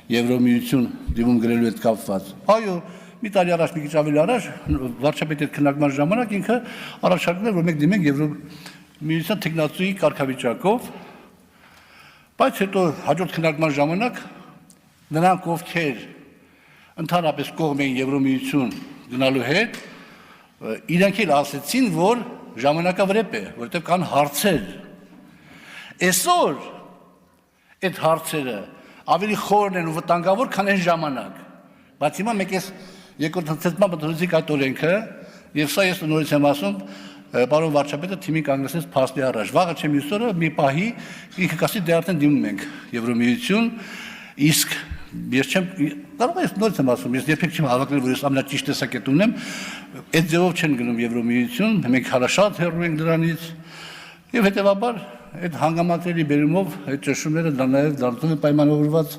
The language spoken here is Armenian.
Եվրոմիություն դիմում գրելու հետ կապված։ Այո, մի տարի առաջ մի քիչ ավելի առաջ վարչապետի հետ քննարկման ժամանակ ինքը առաջարկել էր, որ մենք դիմենք Եվրոմիության տեխնացուի կարգավիճակով, բայց հետո հաջորդ քննարկման ժամանակ նրանք ովքեր ընդհանրապես կողմ էին Եվրոմիություն գնալու հետ, իրենք էլ ասեցին, որ ժամանակավրեպ է, որովհետև կան հարցեր։ Այսօր այդ հարցերը ավելի խորն են ու վտանգավոր, քան այն ժամանակ։ Բայց հիմա մենք այս երկրորդ հնչեցման բնորոշիկ այդ օրենքը, եւ սա ես նորից եմ ասում, պարոն վարչապետը թիմին կանգնեցրեց փաստի առաջ։ Վաղը չեմ մյուս օրը մի պահի ինքը կասի դե արդեն դիմում ենք Եվրոմիություն, իսկ ես չեմ կարող ես նորից եմ ասում, ես երբեք չեմ հավակնել, որ ես ամենաճիշտ տեսակետ ունեմ, այդ ձևով չեն գնում Եվրոմիություն, մենք հարաշատ հեռու ենք դրանից, եւ հետեւաբար այդ հանգամանքների բերումով այդ ճնշումները դա նաեւ դարձնում են պայմանավորված